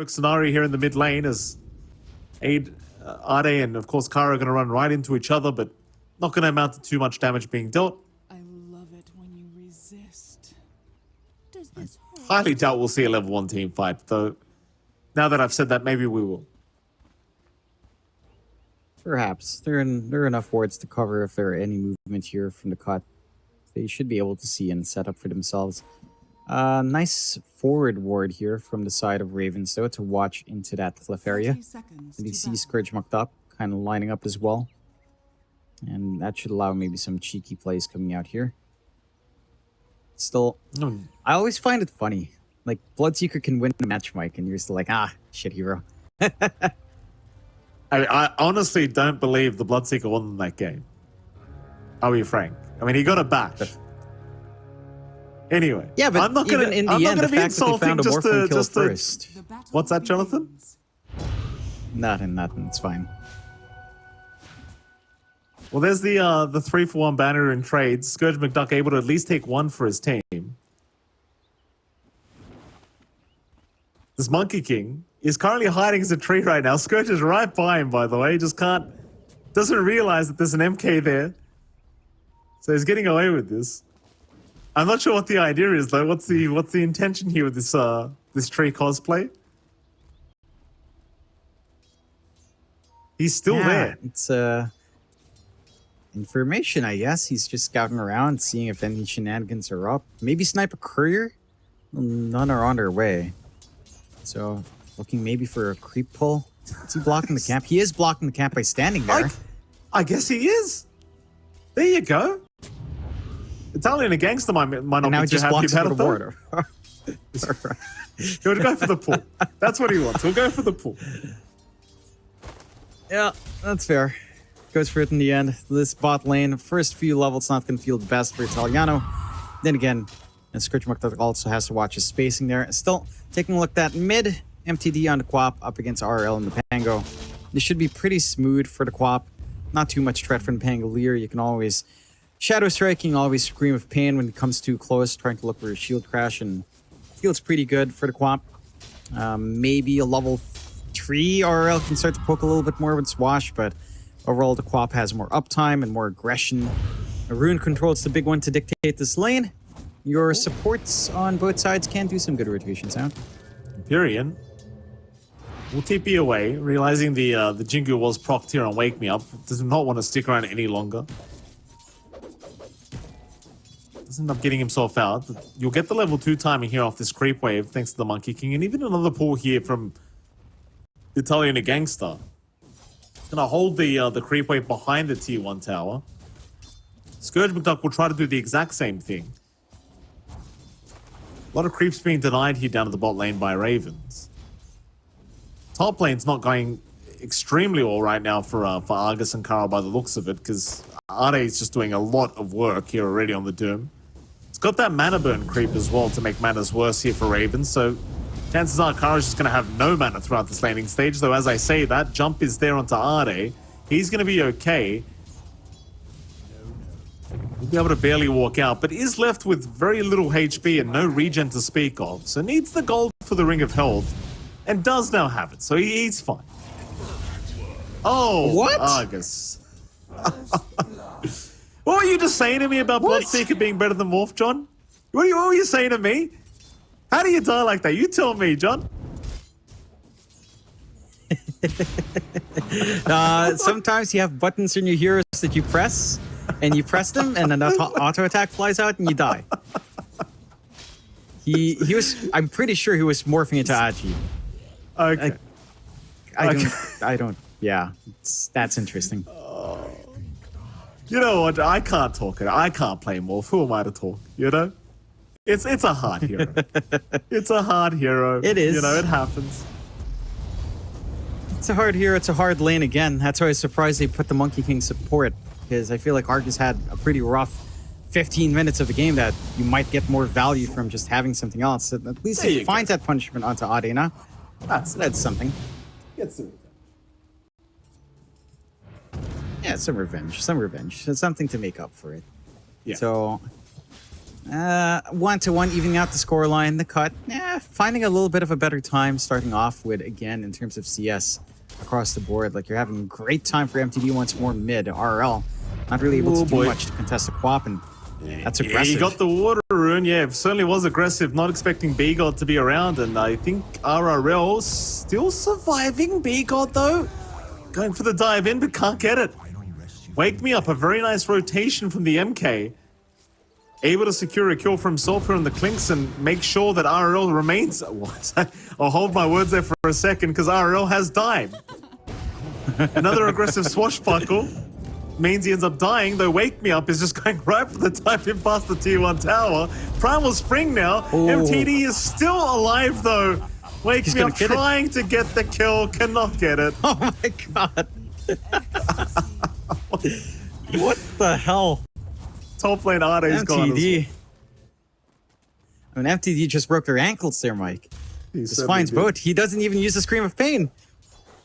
smoke scenario here in the mid lane as Ade and of course Kara are going to run right into each other, but not going to amount to too much damage being dealt. I love it when you resist. Does this hurt? Highly doubt we'll see a level 1 team fight, though. Now that I've said that, maybe we will. Perhaps. There are enough wards to cover if there are any movement here from the cut. They should be able to see and set up for themselves. Nice forward ward here from the side of Ravens, though, to watch into that cliff area. And you see Scourge mucked up, kind of lining up as well. And that should allow maybe some cheeky plays coming out here. Still, I always find it funny. Like, Bloodseeker can win the match, Mike, and you're still like, shit hero. I honestly don't believe the Bloodseeker won that game. I'll be frank. I mean, he got it back. Anyway, yeah, but I'm not gonna, even in the end, the fact that they found a Morphling kill first. What's that, Jonathan? Nothing. It's fine. Well, there's the 3-for-1 banner in trades. Scourge McDuck able to at least take one for his team. This Monkey King is currently hiding as a tree right now. Scourge is right by him, by the way. He just doesn't realize that there's an MK there. So he's getting away with this. I'm not sure what the idea is though. What's the intention here with this this tree cosplay? He's still there. It's information, I guess. He's just scouting around, seeing if any shenanigans are up. Maybe snipe a courier? None are on their way. So, looking maybe for a creep pull. Is he blocking the camp? He is blocking the camp by standing there. I guess he is. There you go. Italian a gangster might not now be too happy about it, though. He would go for the pull. That's what he wants. He'll go for the pull. Yeah, that's fair. Goes for it in the end. This bot lane, first few levels, not going to feel the best for Italiano. Then again, and Scourge McDuck also has to watch his spacing there. Still, taking a look at mid, MTD on the Quap up against RL and the Pango. This should be pretty smooth for the Quap. Not too much threat from the Pangolier. You can always Shadow Striking, always scream of pain when it comes too close, trying to look for a shield crash, and feels pretty good for the Quap. Maybe a level 3 RL can start to poke a little bit more with Swash, but overall the Quap has more uptime and more aggression. Rune Control's the big one to dictate this lane. Your supports on both sides can do some good rotations out. Empyrean will TP away, realizing the Jingu was procced here on Wake Me Up. Does not want to stick around any longer. Does end up getting himself out. But you'll get the level 2 timing here off this creep wave, thanks to the Monkey King, and even another pull here from Italian a Gangster. Gonna hold the creep wave behind the T1 tower. Scourge McDuck will try to do the exact same thing. A lot of creeps being denied here down at the bot lane by Ravens. Top lane's not going extremely well right now for Argus and Kara by the looks of it, because Ade is just doing a lot of work here already on the Doom. It's got that mana burn creep as well to make matters worse here for Ravens, so chances are Kara's just going to have no mana throughout this laning stage, though as I say, that jump is there onto Ade. He's going to be okay. He'll be able to barely walk out, but is left with very little HP and no regen to speak of, so needs the gold for the Ring of Health, and does now have it, so he's fine. Oh, what? Argus. What were you just saying to me about Bloodseeker being better than Morph, John? What were you saying to me? How do you die like that? You tell me, John. Sometimes you have buttons in your heroes that you press, and you press them, and an auto attack flies out, and you die. He was. I'm pretty sure he was morphing into Agi. Okay. I don't. Yeah, that's interesting. You know what? I can't talk. I can't play Morph. Who am I to talk? You know? It's a hard hero. It's a hard hero. It is. You know, it happens. It's a hard hero. It's a hard lane again. That's why I was surprised they put the Monkey King support, because I feel like Argus had a pretty rough 15 minutes of the game that you might get more value from just having something else. At least he finds that punishment onto Adena. That's something. Get some revenge. Yeah, some revenge. Some revenge. It's something to make up for it. Yeah. So, 1-1, evening out the scoreline. The cut, finding a little bit of a better time, starting off with, again, in terms of CS across the board. Like, you're having a great time for MTD once more mid. RL, not really able to do much to contest the Quap, and that's aggressive. Yeah, you got the water rune. Yeah, it certainly was aggressive. Not expecting B-God to be around, and I think RRL still surviving. B-God, though, going for the dive in, but can't get it. Wake Me Up, a very nice rotation from the MK. Able to secure a kill for himself here on the Clinks and make sure that RRL remains. I'll hold my words there for a second because RRL has died. Another aggressive swashbuckle means he ends up dying, though Wake Me Up is just going right for the dive in past the tier 1 tower. Primal Spring now. Ooh. MTD is still alive though. Wake Me Up trying to get the kill, cannot get it. Oh my god. What the hell? Top lane Arde's gone. MTD. I mean, MTD just broke their ankles there, Mike. This finds both. He doesn't even use the Scream of Pain.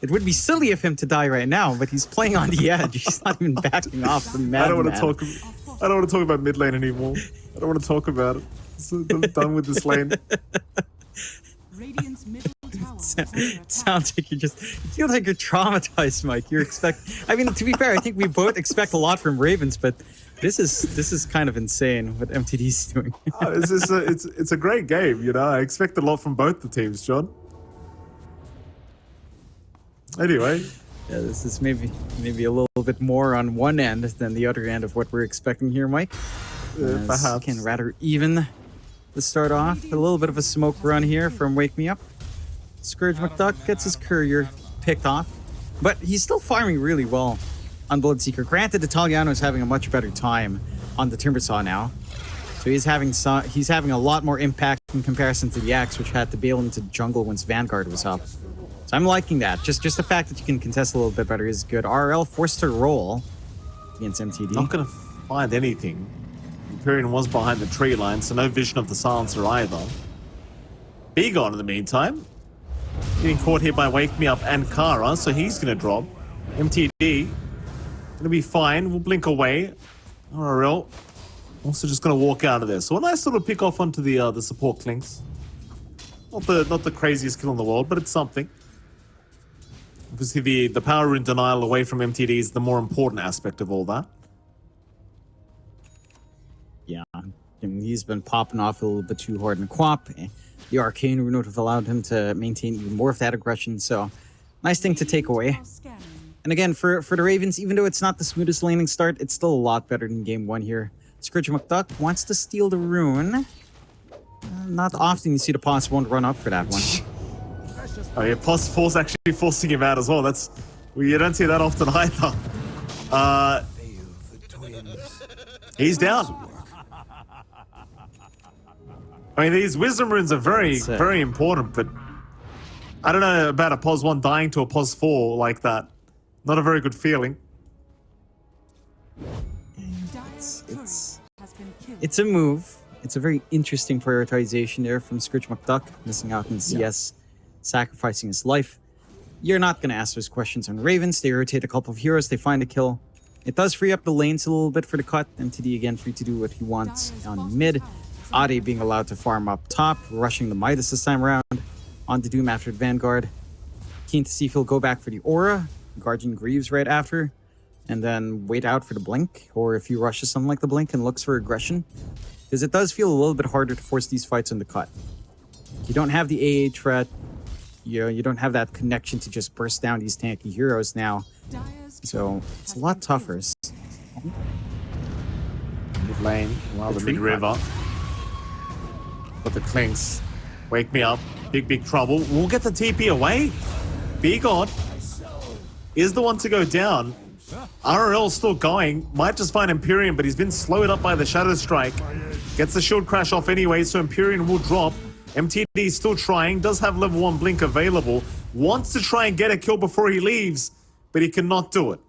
It would be silly of him to die right now, but he's playing on the edge. He's not even backing off the madman. I don't want to talk about mid lane anymore. I don't want to talk about it. I'm done with this lane. Radiant's middle tower is under It attack. sounds like it feels like you're traumatized, Mike. I mean, to be fair, I think we both expect a lot from Ravens, but this is kind of insane what MTD's doing. It's a great game, you know. I expect a lot from both the teams, John. Anyway, Yeah, this is maybe a little bit more on one end than the other end of what we're expecting here, Mike. perhaps. Again, rather even to start off. A little bit of a smoke run here from Wake Me Up. Scourge McDuck gets his courier picked off, but he's still farming really well on Bloodseeker. Granted, Italiano is having a much better time on the Timbersaw now, so he's having a lot more impact in comparison to the Axe, which had to bail into jungle once Vanguard was up. So I'm liking that. Just the fact that you can contest a little bit better is good. RL forced to roll against MTD. Not gonna find anything. Imperium was behind the tree line, so no vision of the silencer either. B-God in the meantime, getting caught here by Wake Me Up and Kara, so he's gonna drop. MTD gonna be fine. We'll blink away. RRL also just gonna walk out of there. So a nice little pick off onto the support clinks. Not the craziest kill in the world, but it's something. Obviously, the power rune denial away from MTD is the more important aspect of all that. Yeah, he's been popping off a little bit too hard in Quap. The Arcane Rune would have allowed him to maintain even more of that aggression, so nice thing to take away. Scanning. And again, for the Ravens, even though it's not the smoothest laning start, it's still a lot better than game one here. Scourge McDuck wants to steal the rune. Not often you see the Pos won't run up for that one. Oh yeah, Pos actually forcing him out as well. You don't see that often either. He's down. I mean, these wisdom runes are very important, but I don't know about a Pos 1 dying to a Pos 4 like that. Not a very good feeling. Dire's turret has been killed. It's a move. It's a very interesting prioritization there from Scourge McDuck, missing out in CS, sacrificing his life. You're not going to ask those questions on Ravens. They rotate a couple of heroes, they find a kill. It does free up the lanes a little bit for the cut. MTD again free to do what he wants on mid. Ade being allowed to farm up top, rushing the Midas this time around. On the Doom after the Vanguard. Keen to see if he'll go back for the Aura. Guardian Greaves right after. And then wait out for the Blink. Or if he rushes something like the Blink and looks for aggression. Because it does feel a little bit harder to force these fights on the cut. You don't have the AA threat. You don't have that connection to just burst down these tanky heroes now. Dire's So it's a lot tougher. Mid lane, while the mid river. Got the clinks. Wake Me Up. Big trouble. We'll get the TP away. B-God is the one to go down. RRL still going. Might just find Empyrean, but he's been slowed up by the Shadow Strike. Gets the shield crash off anyway, so Empyrean will drop. MTD is still trying. Does have level 1 blink available. Wants to try and get a kill before he leaves, but he cannot do it.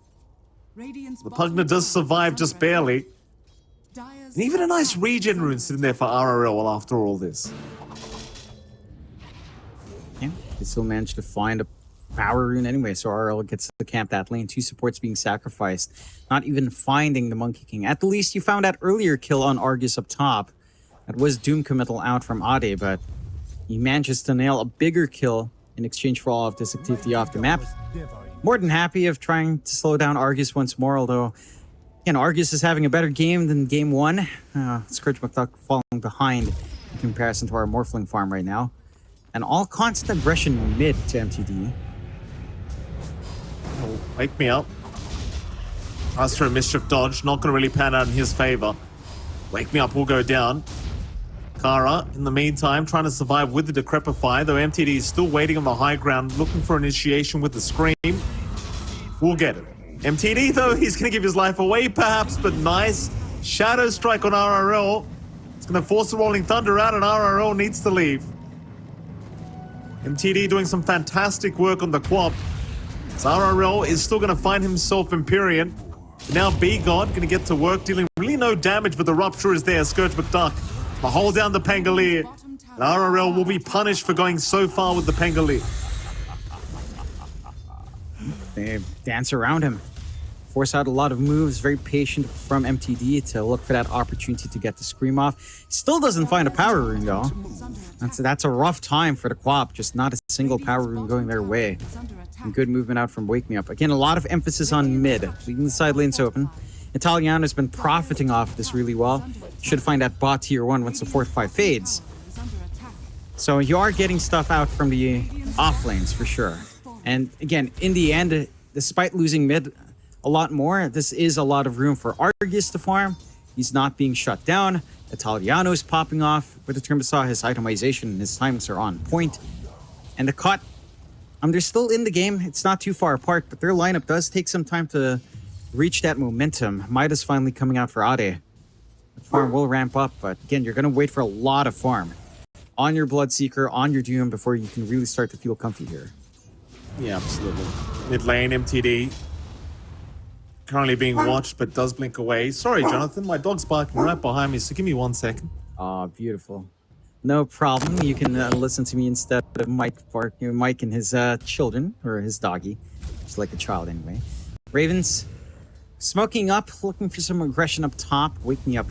Radiant's The bottom Pugna does tower survive is just under attack. barely. Dire's And even a nice top regen rune sitting there for RRL after all this. Yeah, they still managed to find a power rune anyway, so RL gets to camp that lane. 2 supports being sacrificed. Not even finding the Monkey King. At the least, you found that earlier kill on Argus up top. That was Doom committal out from Ade, but he manages to nail a bigger kill in exchange for all of this activity off the map. More than happy of trying to slow down Argus once more, although again, Argus is having a better game than game 1. Scourge McDuck falling behind in comparison to our Morphling farm right now. And all constant aggression mid to MTD. Oh, wake me up. As for a mischief dodge, not going to really pan out in his favor. Wake me up will go down. Kara, in the meantime, trying to survive with the Decrepify, though MTD is still waiting on the high ground, looking for initiation with the Scream. We'll get it. MTD, though, he's going to give his life away, perhaps, but nice. Shadow Strike on RRL. It's going to force the Rolling Thunder out, and RRL needs to leave. MTD doing some fantastic work on the Quap. So RRL is still going to find himself Empyrean. Now B-God going to get to work, dealing really no damage, but the Rupture is there. Scourge McDuck will hold down the Pangolier. And RRL will be punished for going so far with the Pangolier. They dance around him. Force out a lot of moves, very patient from MTD to look for that opportunity to get the Scream off. Still doesn't find a power rune though. That's a rough time for the Quap, just not a single power rune going their way. And good movement out from Wake Me Up. Again, a lot of emphasis on mid, leaving the side lanes open. Italiano has been profiting off this really well. Should find that bot tier 1 once the Fortify fades. So you are getting stuff out from the off lanes for sure. And again, in the end, despite losing mid a lot more, this is a lot of room for Argus to farm. He's not being shut down. Italiano is popping off. With the Trimbasaw, his itemization and his timings are on point. And the cut, they're still in the game. It's not too far apart, but their lineup does take some time to reach that momentum. Midas finally coming out for Ade. The farm will ramp up, but again, you're going to wait for a lot of farm on your Bloodseeker, on your Doom, before you can really start to feel comfy here. Yeah, absolutely. Mid lane, MTD. Currently being watched, but does blink away. Sorry, Jonathan, my dog's barking right behind me, so give me 1 second. Oh, beautiful. No problem. You can listen to me instead of Mike barking. Mike and his children, or his doggy. Just like a child anyway. Ravens, smoking up, looking for some aggression up top. Wake Me Up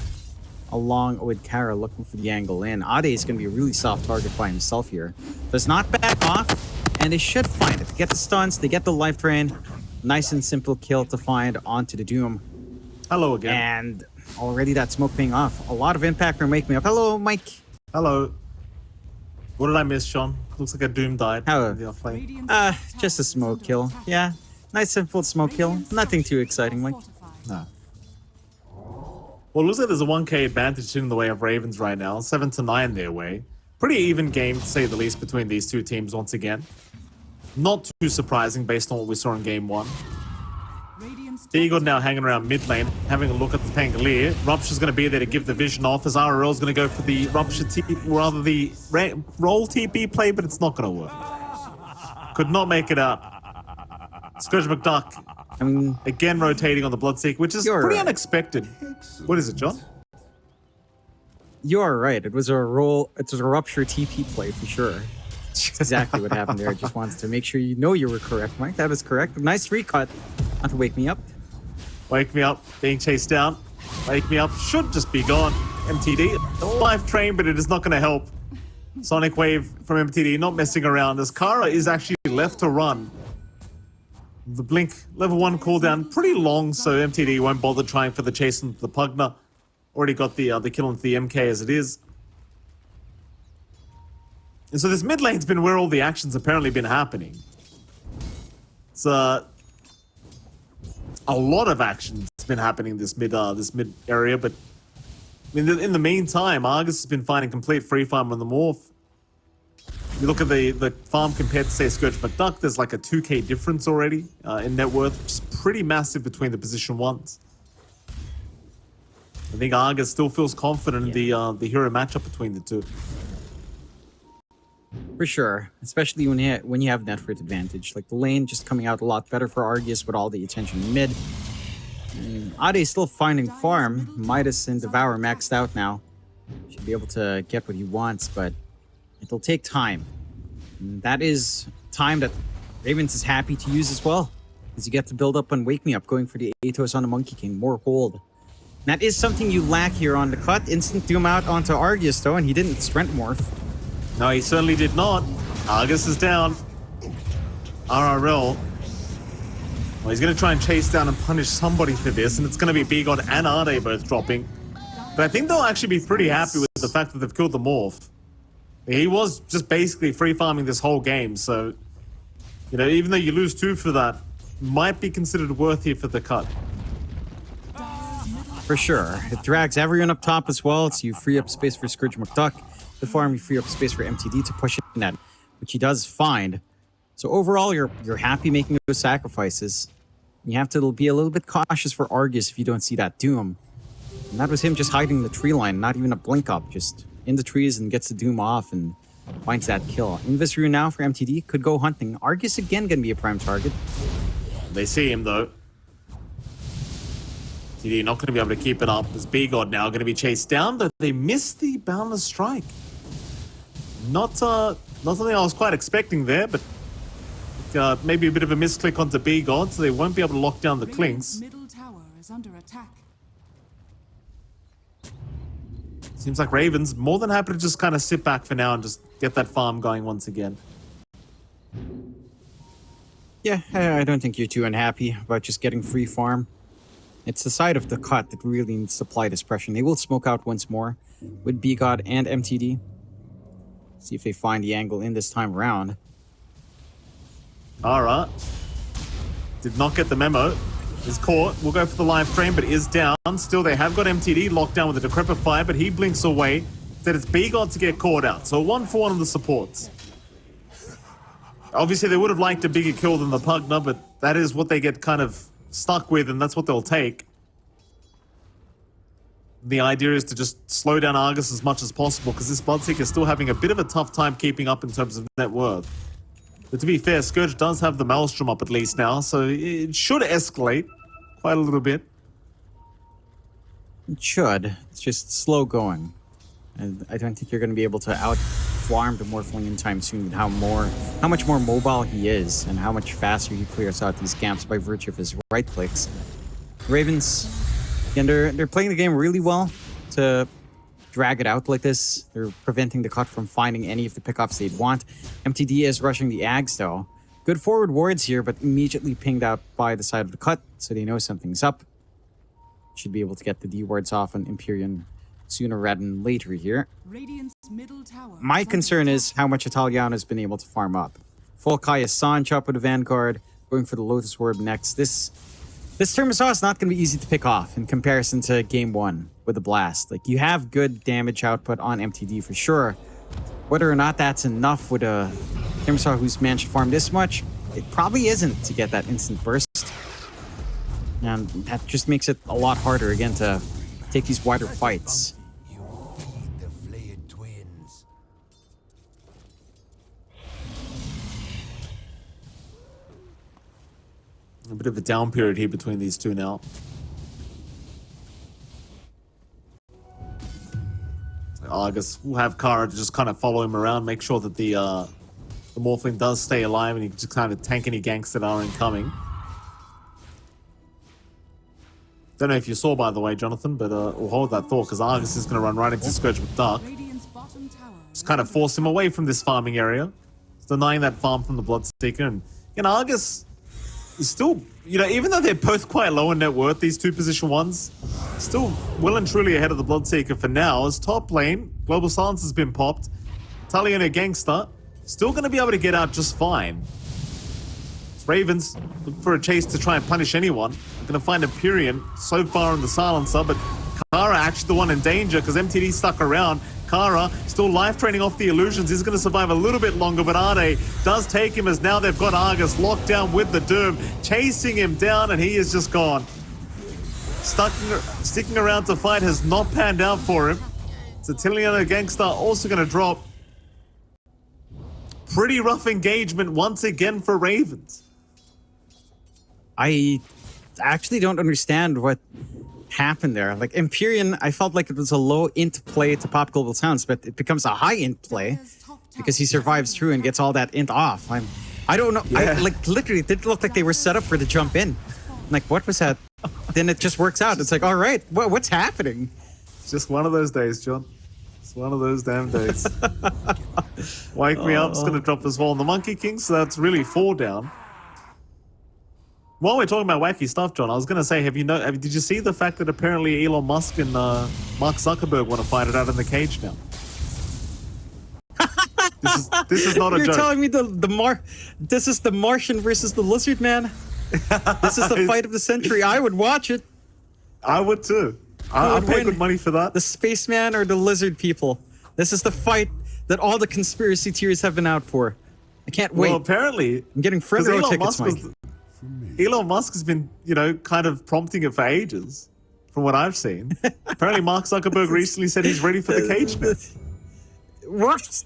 along with Kara, looking for the angle in. Ade is going to be a really soft target by himself here. Does not back off, and they should find it. They get the stuns, they get the life drain. Nice and simple kill to find onto the Doom. Hello again. And already that smoke paying off. A lot of impact from Wake Me Up. Hello, Mike. Hello. What did I miss, Sean? Looks like a Doom died. How? In the offlane. Just a smoke kill. Yeah, nice simple smoke kill. Nothing too exciting, Mike. No. Well, it looks like there's a 1k advantage in the way of Ravens right now. 7-9 their way. Pretty even game, to say the least, between these two teams once again. Not too surprising based on what we saw in game 1. Eagle now hanging around mid lane, having a look at the Pangolier. Rupture's going to be there to give the vision off, as RRL's going to go for the Rupture TP, rather the roll TP play, but it's not going to work. Could not make it out. Scourge McDuck, again rotating on the Bloodseeker, which is pretty unexpected. What is it, John? You're right. It was a Rupture TP play for sure. That's exactly what happened there. I just wanted to make sure you know you were correct, Mike. That was correct. Nice recut on to Wake Me Up. Wake Me Up, being chased down. Wake Me Up should just be gone. MTD, a life train, but it is not going to help. Sonic Wave from MTD, not messing around, as Kara is actually left to run. The Blink level 1 cooldown, pretty long, so MTD won't bother trying for the chase into the Pugna. Already got the kill into the MK as it is. And so this mid lane's been where all the action's apparently been happening. It's a lot of action's been happening this mid area, but in the meantime, Argus has been finding complete free farm on the Morph. You look at the farm compared to, say, Scourge McDuck, there's like a 2k difference already in net worth, which is pretty massive between the position ones. I think Argus still feels confident in the hero matchup between the two. For sure, especially when you have net worth advantage. Like the lane just coming out a lot better for Argus with all the attention in mid. Ade is still finding farm. Midas and Devour maxed out now. Should be able to get what he wants, but it'll take time. And that is time that Ravens is happy to use as well. As you get to build up on Wake Me Up, going for the Atos on the Monkey King, more hold. That is something you lack here on the cut. Instant doom out onto Argus though, and he didn't strength morph. No, he certainly did not. Argus is down. RRL. Well, he's going to try and chase down and punish somebody for this, and it's going to be B-God and Ade both dropping. But I think they'll actually be pretty happy with the fact that they've killed the Morph. He was just basically free farming this whole game, so, you know, even though you lose 2 for that, might be considered worthy for the cut. For sure. It drags everyone up top as well, so you free up space for Scourge McDuck. The farm, you free up space for MTD to push in that, which he does find. So overall, you're happy making those sacrifices. You have to be a little bit cautious for Argus if you don't see that Doom. And that was him just hiding in the tree line, not even a blink up, just in the trees and gets the Doom off and finds that kill. Invis Rune now for MTD, could go hunting. Argus again gonna be a prime target. They see him though. TD not going to be able to keep it up. As B-God now going to be chased down, though they missed the Boundless Strike. Not something I was quite expecting there, but maybe a bit of a misclick onto B-God, so they won't be able to lock down the Clinks. Middle tower is under attack. Seems like Ravens more than happy to just kind of sit back for now and just get that farm going once again. Yeah, I don't think you're too unhappy about just getting free farm. It's the side of the cut that really needs to apply this pressure. They will smoke out once more with B-God and MTD. See if they find the angle in this time around. Alright. Did not get the memo. Is caught. We'll go for the live frame, but is down. Still, they have got MTD locked down with a Decrepit Fire, but he blinks away. That it's B-God to get caught out. So 1-for-1 on the supports. Obviously, they would have liked a bigger kill than the Pugna, but that is what they get kind of stuck with, and that's what they'll take. The idea is to just slow down Argus as much as possible, because this Bloodseeker is still having a bit of a tough time keeping up in terms of net worth. But to be fair, Scourge does have the Maelstrom up at least now, so it should escalate quite a little bit. It should. It's just slow going. And I don't think you're going to be able to out-farm the Morphling in time soon with how much more mobile he is and how much faster he clears out these camps by virtue of his right clicks. Ravens, again, they're playing the game really well to drag it out like this. They're preventing the cut from finding any of the pickoffs they'd want. MTD is rushing the Ags though. Good forward wards here, but immediately pinged out by the side of the cut, so they know something's up. Should be able to get the D wards off on Empyrean sooner rather than later here. Radiant's middle tower. My concern is how much Italiano has been able to farm up. Full Kaya Sanch up with the Vanguard, going for the Lotus Orb next. This Termisaw is not going to be easy to pick off in comparison to Game 1 with the Blast. Like, you have good damage output on MTD for sure. Whether or not that's enough with a Termisaw who's managed to farm this much, it probably isn't to get that instant burst. And that just makes it a lot harder, again, to take these wider fights. A bit of a down period here between these two now. Argus will have Kara to just kind of follow him around, make sure that the Morphling does stay alive, and he can just kind of tank any ganks that are incoming. Don't know if you saw, by the way, Jonathan, but we'll hold that thought, because Argus is going to run right into Scourge with Dark. Just kind of force him away from this farming area. Just denying that farm from the Bloodseeker. And Argus is still, you know, even though they're both quite low in net worth, these two position ones, still well and truly ahead of the Bloodseeker for now. As top lane, Global Silence has been popped. Italiano Gangster, still going to be able to get out just fine. Ravens looking for a chase to try and punish anyone. I'm going to find Empyrean so far in the silencer, but Kara actually the one in danger because MTD stuck around. Kara still life training off the illusions. He's going to survive a little bit longer, but Ade does take him as now they've got Argus locked down with the Doom, chasing him down, and he is just gone. Sticking around to fight has not panned out for him. So Tiliano Gangster also going to drop. Pretty rough engagement once again for Ravens. I actually don't understand what happened there. Like, Empyrean, I felt like it was a low int play to pop Global Sounds, but it becomes a high int play because he survives through and gets all that int off. I don't know. Yeah. Like, literally, it didn't look like they were set up for the jump in. Like, what was that? then it just works out. It's like, all right, what's happening? It's just one of those days, John. It's one of those damn days. Wake Me Up's going to drop as well on the Monkey King, so that's really 4 down. While we're talking about wacky stuff, John, I was going to say, did you see the fact that apparently Elon Musk and Mark Zuckerberg want to fight it out in the cage now? This is not a joke. You're telling me this is the Martian versus the Lizard Man? This is the fight of the century. I would watch it. I would too. I'd pay good money for that. The spaceman or the lizard people? This is the fight that all the conspiracy theories have been out for. I can't wait. Well, apparently, I'm getting front row tickets, Mike. Elon Musk has been, kind of prompting it for ages, from what I've seen. Apparently, Mark Zuckerberg recently said he's ready for the cage now. What?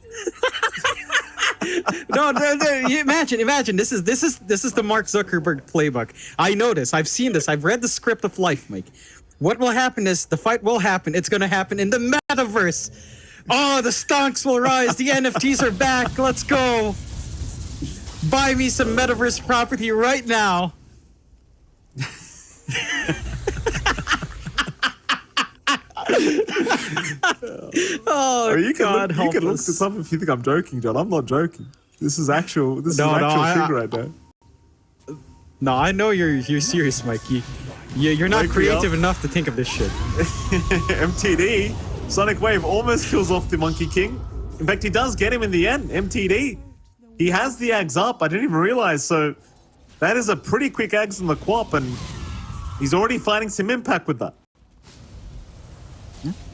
No, imagine. This is the Mark Zuckerberg playbook. I know this. I've seen this. I've read the script of life, Mike. What will happen is the fight will happen. It's going to happen in the metaverse. Oh, the stonks will rise. The NFTs are back. Let's go. Buy me some metaverse property right now. Oh, you can God, you can look this up if you think I'm joking, John. I'm not joking. This is actual. This is an actual thing right now. No, I know you're serious, Mikey. You're not creative enough to think of this shit. MTD, Sonic Wave almost kills off the Monkey King. In fact, he does get him in the end. MTD, he has the Ags up. I didn't even realize. So that is a pretty quick Ags in the Quap, and he's already finding some impact with that.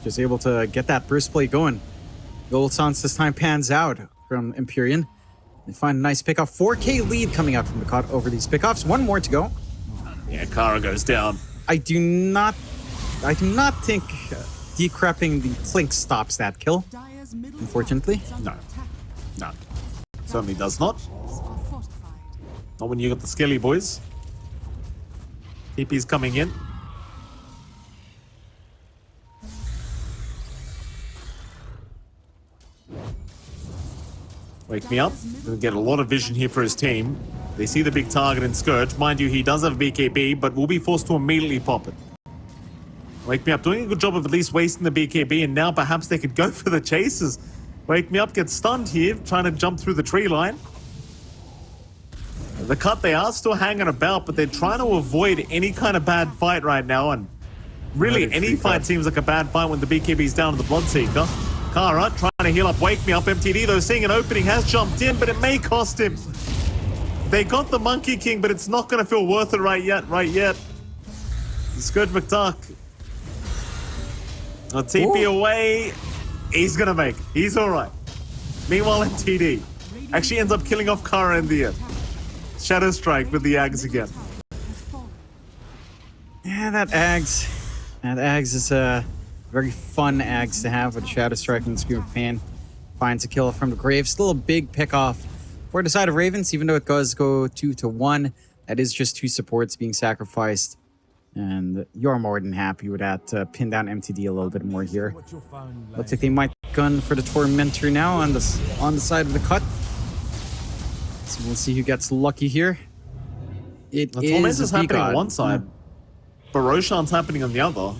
Just able to get that burst play going. Gold Sans this time pans out from Empyrean. They find a nice pickoff. 4K lead coming out from the cut over these pickoffs. One more to go. Yeah, Kara goes down. I do not think decrepping the Clink stops that kill. Unfortunately. No. Certainly does not. Not when you got the Skelly boys. TP's coming in. Wake Me Up. Gonna get a lot of vision here for his team. They see the big target in Scourge. Mind you, he does have a BKB, but will be forced to immediately pop it. Wake Me Up doing a good job of at least wasting the BKB, and now perhaps they could go for the chases. Wake Me Up gets stunned here, trying to jump through the tree line. The cut, they are still hanging about, but they're trying to avoid any kind of bad fight right now, and really any fight seems like a bad fight when the BKB's down to the Bloodseeker. Kara trying to heal up Wake Me Up. MTD, though, seeing an opening, has jumped in, but it may cost him. They got the Monkey King, but it's not going to feel worth it right yet. Scourge McDuck. A TP away. He's going to make it. He's all right. Meanwhile, MTD actually ends up killing off Kara in the end. Shadow Strike with the Ags again. Yeah, that Ags is a very fun Ags to have with Shadow Strike and Scream of Pain. Finds a kill from the grave. Still a big pick off for the side of Ravens, even though it does go 2-1. That is just 2 supports being sacrificed. And you're more than happy with that to pin down MTD a little bit more here. Looks like they might gun for the Tormentor now on the side of the cut. So we'll see who gets lucky here. The Tormentor's happening on one side, but Roshan's happening on the other.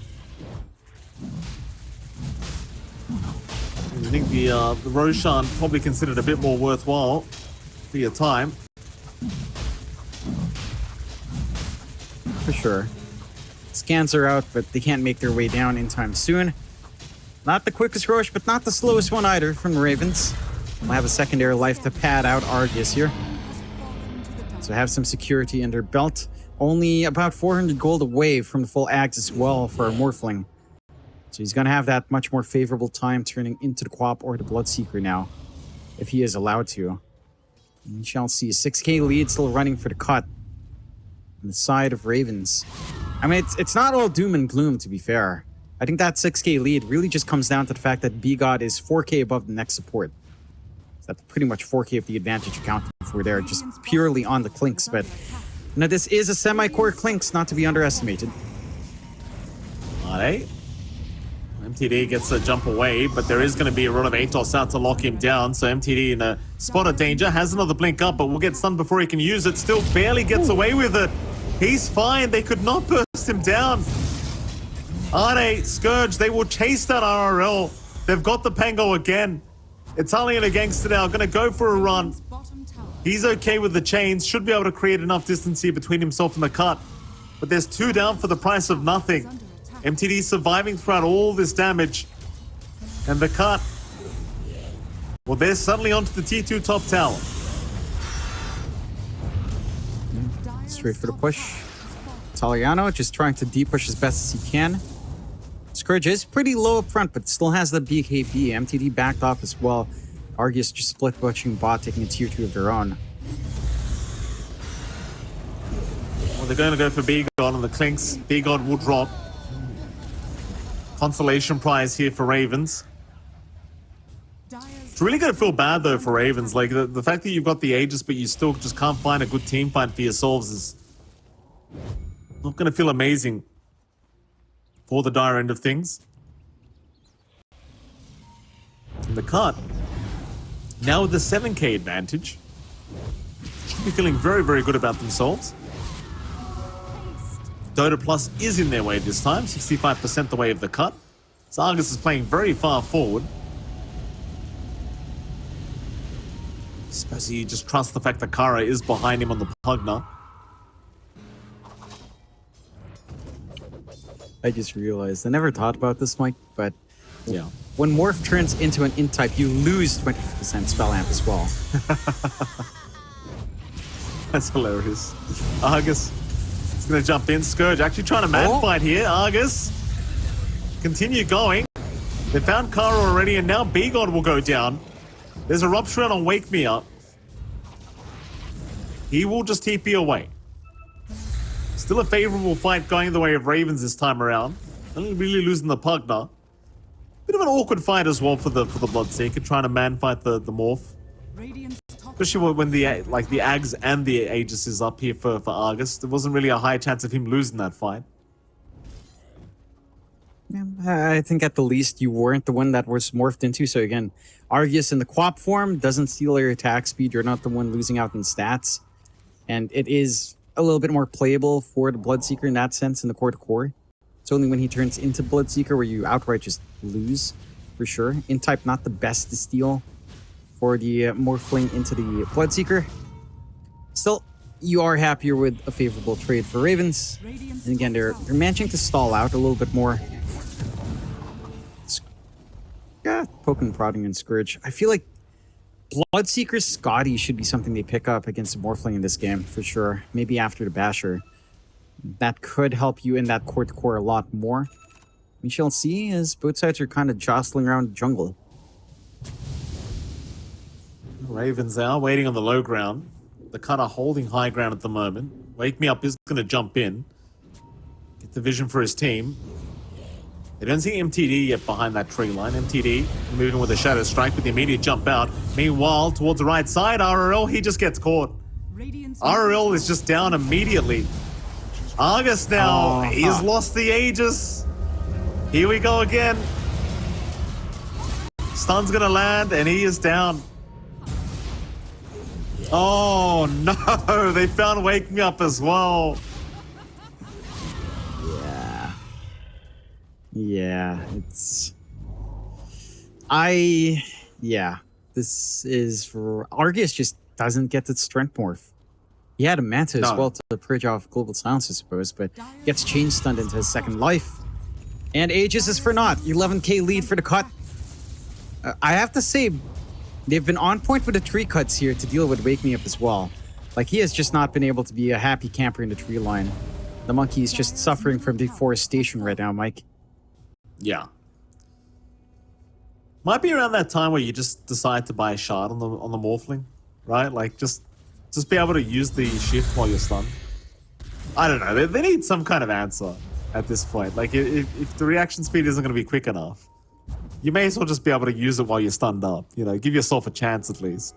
I think the Roshan probably considered a bit more worthwhile for your time. For sure. Scans are out, but they can't make their way down in time soon. Not the quickest Rosh, but not the slowest one either from the Ravens. We'll have a secondary life to pad out Argus here. So have some security in their belt. Only about 400 gold away from the full Ags as well for a Morphling. So he's going to have that much more favorable time turning into the Quap or the Bloodseeker now, if he is allowed to. And we shall see. 6k lead still running for the cut on the side of Ravens. I mean, it's not all doom and gloom, to be fair. I think that 6k lead really just comes down to the fact that B-God is 4k above the next support. So that's pretty much 4k of the advantage accounted for there, just purely on the Clinks. But now this is a semi-core Clinks, not to be underestimated. Alright. MTD gets a jump away, but there is going to be a run of Atos out to lock him down. So MTD in a spot of danger, has another blink up, but will get stunned before he can use it. Still barely gets away with it. He's fine. They could not burst him down. Arde, Scourge, they will chase that RRL. They've got the Pango again. Italian against it now, gonna go for a run. Bottom tower. He's okay with the chains, should be able to create enough distance here between himself and the cut. But there's 2 down for the price of nothing. MTD surviving throughout all this damage. And the cut, well, they're suddenly onto the T2 top tower. Straight for the push. Italiano just trying to deep push as best as he can. Scourge is pretty low up front, but still has the BKB. MTD backed off as well. Argus just split pushing bot, taking a tier 2 of their own. Well, they're going to go for B-God on the Clinks. B-God will drop. Consolation prize here for Ravens. It's really going to feel bad, though, for Ravens. Like, the fact that you've got the Aegis, but you still just can't find a good team fight for yourselves is not going to feel amazing for the dire end of things. And the cut, now with the 7k advantage, should be feeling very, very good about themselves. Dota Plus is in their way this time, 65% the way of the cut. Zargus is playing very far forward. I suppose he just trusts the fact that Kara is behind him on the Pugna. I just realized, I never thought about this, Mike, but Yeah. when Morph turns into an int type, you lose 20% spell amp as well. That's hilarious. Argus is going to jump in. Scourge actually trying to man fight here. Argus continue going. They found Kara already, and now B-God will go down. There's a rupture on Wake Me Up. He will just TP away. Still a favorable fight going the way of Ravens this time around. Only really losing the Pugna. Bit of an awkward fight as well for the Bloodseeker, trying to man fight the Morph. Especially when the Ags and the Aegis is up here for Argus. There wasn't really a high chance of him losing that fight. Yeah, I think at the least you weren't the one that was morphed into. So again, Argus in the Quap form doesn't steal your attack speed. You're not the one losing out in stats. And it is a little bit more playable for the Bloodseeker in that sense in the core to core. It's only when he turns into Bloodseeker where you outright just lose, for sure. In type, not the best to steal for the Morphling into the Bloodseeker. Still, you are happier with a favorable trade for Ravens. And again, they're managing to stall out a little bit more. Yeah, poking, prodding, and Scourge. I feel like Bloodseeker Scotty should be something they pick up against the Morphling in this game, for sure. Maybe after the Basher. That could help you in that core to core a lot more. We shall see, as both sides are kind of jostling around the jungle. Ravens are waiting on the low ground. The Cutter holding high ground at the moment. Wake Me Up is going to jump in. Get the vision for his team. They don't see MTD yet behind that tree line. MTD moving with a Shadow Strike with the immediate jump out. Meanwhile, towards the right side, RRL, he just gets caught. RRL is just down immediately. Argus now, he's lost the Aegis. Here we go again. Stun's gonna land and he is down. Oh no, they found Wake Me Up as well. Yeah, it's... This is for... Argus just doesn't get the strength morph. He had a Manta as well to purge off Global Silence, I suppose, but gets chain stunned into his second life. And Aegis is for naught. 11k lead for the cut. I have to say, they've been on point with the tree cuts here to deal with Wake Me Up as well. Like, he has just not been able to be a happy camper in the tree line. The monkey is just suffering from deforestation right now, Mike. Yeah. Might be around that time where you just decide to buy a shard on the Morphling, right? Like, just be able to use the shift while you're stunned. I don't know. They need some kind of answer at this point. Like, if the reaction speed isn't going to be quick enough, you may as well just be able to use it while you're stunned up. You know, give yourself a chance at least.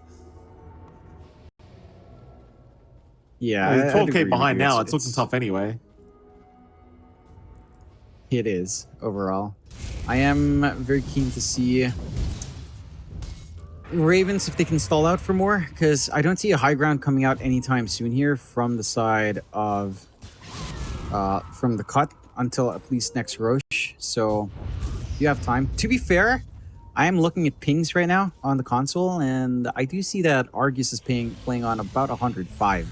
Yeah, 12k behind now. It's looking tough anyway. It is, overall. I am very keen to see Ravens if they can stall out for more, because I don't see a high ground coming out anytime soon here from the side of from the cut until at least next Roche. So you have time. To be fair, I am looking at pings right now on the console, and I do see that Argus is playing on about 105.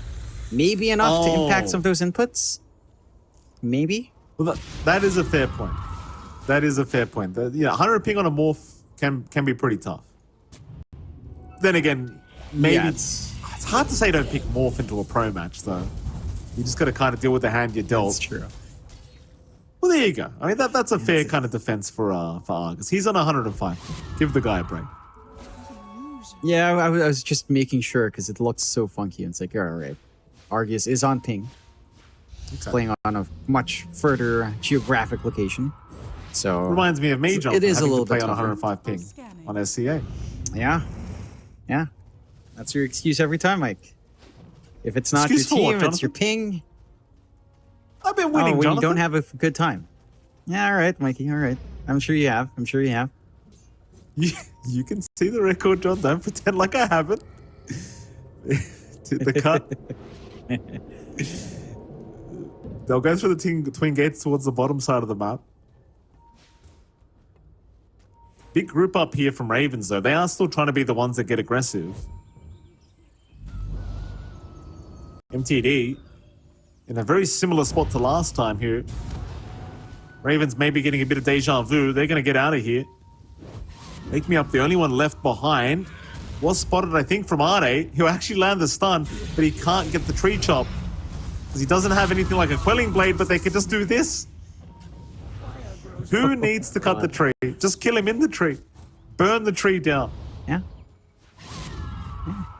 Maybe enough to impact some of those inputs. Maybe. Well, that is a fair point. That is a fair point. 100 ping on a morph can be pretty tough. Then again, maybe Yeah, it's hard to say don't pick morph into a pro match though. You just got to kind of deal with the hand you're dealt. That's true. Well, there you go. I mean, that's a fair kind of defense for Argus. He's on 105. Give the guy a break. Yeah, I was just making sure because it looks so funky. And it's like, all right, Argus is on ping. It's playing on a much further geographic location. So Reminds me of me, John. It is a little play bit on tougher. 105 ping on SCA. Yeah. That's your excuse every time, Mike. If it's not Excuse for your what, team, it's your Jonathan? ping. I've been winning, when Jonathan. you don't have a good time. Yeah, all right, Mikey. All right. I'm sure you have. You can see the record, John. Don't pretend like I haven't. The cut. They'll go through the twin gates towards the bottom side of the map. Big group up here from Ravens, though. They are still trying to be the ones that get aggressive. MTD in a very similar spot to last time here. Ravens maybe getting a bit of deja vu. They're going to get out of here. Make me up the only one left behind. Was spotted, I think, from Ade. He'll actually land the stun, but he can't get the tree chop. Because he doesn't have anything like a quelling blade, but they can just do this. Who needs to cut the tree? Just kill him in the tree. Burn the tree down. Yeah.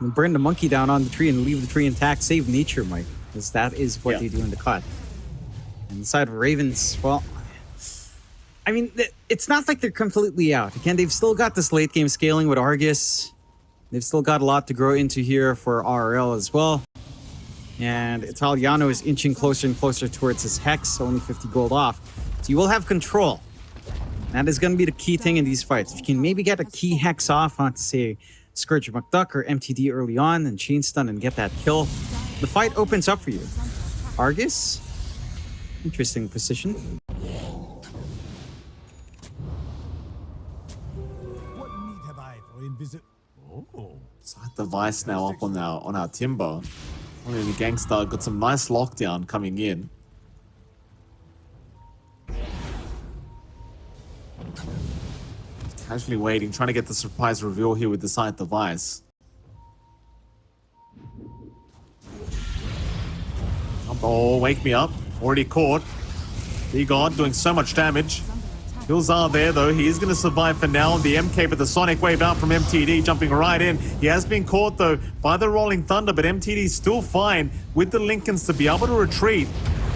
And burn the monkey down on the tree and leave the tree intact. Save nature, Mike. Because that is what they do in the cut. And the side of Ravens, well, I mean, it's not like they're completely out. Again, they've still got this late game scaling with Argus. They've still got a lot to grow into here for RL as well. And Italiano is inching closer and closer towards his Hex, only 50 gold off. So you will have control. That is going to be the key thing in these fights. If you can maybe get a key Hex off onto, say, Scourge of McDuck or MTD early on and chain stun and get that kill, the fight opens up for you. Argus, interesting position. What need have I for visit? Oh, side device now up on our timber. Only the Gangstar got some nice lockdown coming in. Casually waiting, trying to get the surprise reveal here with the side device. Oh, wake me up. Already caught. B-God doing so much damage. Kills are there though. He is going to survive for now. The MK, but the Sonic Wave out from MTD, jumping right in. He has been caught though by the Rolling Thunder, but MTD is still fine with the Lincolns to be able to retreat.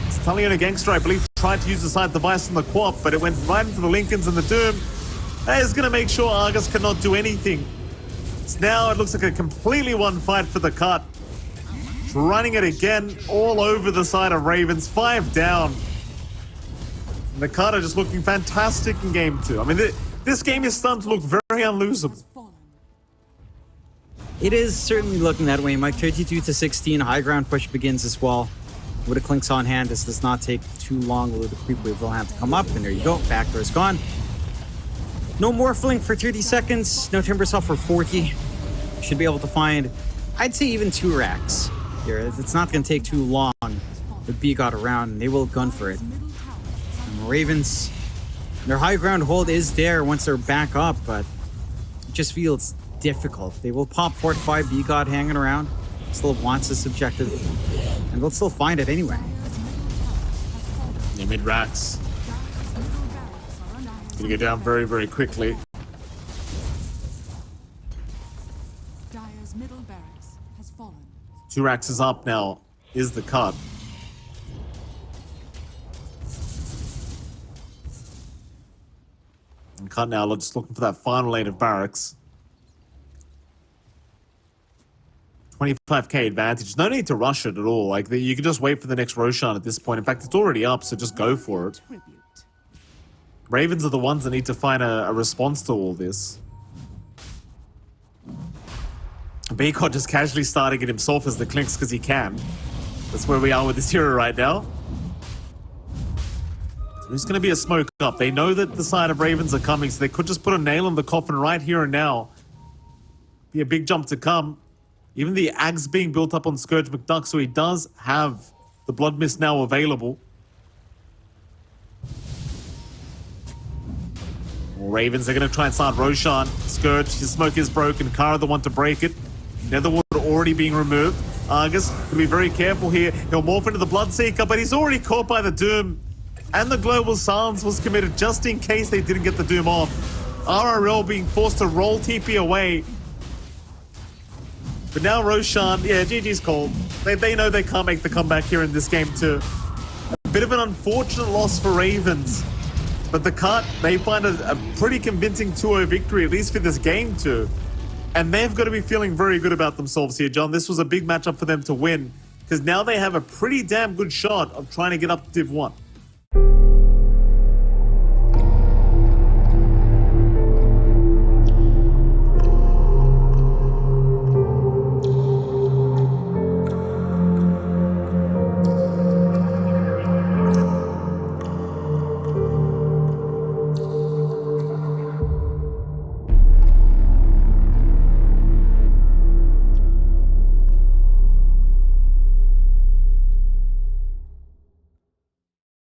Italiano Gangster, I believe, tried to use the side device on the Quap, but it went right into the Lincolns and the Doom. That is going to make sure Argus cannot do anything. So now it looks like a completely one fight for the cut. Running it again all over the side of Ravens. 5 down. And the cut are just looking fantastic in game 2. I mean, this game is starting to look very unlosable. It is certainly looking that way, Mike. 32-16, high ground push begins as well. With a Clinks on hand, this does not take too long. The creep wave will have to come up, and there you go. Backdoor is gone. No Morphling for 30 seconds. No Timber Saw for 40. Should be able to find, I'd say, even 2 racks here. It's not going to take too long with B-God around, and they will gun for it. And Ravens, their high ground hold is there once they're back up, but it just feels difficult. They will pop 4-5 B-God hanging around. Still wants this objective, and they'll still find it anyway. Yeah, mid racks. Gonna get down very, very quickly. Dire's middle barracks has fallen. 2 racks is up now, is the cut. And cut now, just looking for that final lane of barracks. 25k advantage. No need to rush it at all. Like, you can just wait for the next Roshan at this point. In fact, it's already up, so just go for it. Tribute. Ravens are the ones that need to find a response to all this. Baycott just casually starting it himself as the Clinks because he can. That's where we are with this hero right now. There's going to be a smoke up. They know that the side of Ravens are coming, so they could just put a nail in the coffin right here and now. Be a big jump to come. Even the Ags being built up on Scourge McDuck, so he does have the Blood Mist now available. Well, Ravens are going to try and start Roshan. Scourge, his smoke is broken. Kara the one to break it. Netherwood already being removed. Argus to be very careful here. He'll morph into the Bloodseeker, but he's already caught by the Doom. And the Global Silence was committed just in case they didn't get the Doom off. RRL being forced to roll TP away. But now Roshan, yeah, GG's called. They know they can't make the comeback here in this game too. A bit of an unfortunate loss for Ravens. But the cut, they find a pretty convincing 2-0 victory, at least for this game too. And they've got to be feeling very good about themselves here, John. This was a big matchup for them to win, because now they have a pretty damn good shot of trying to get up to Div 1.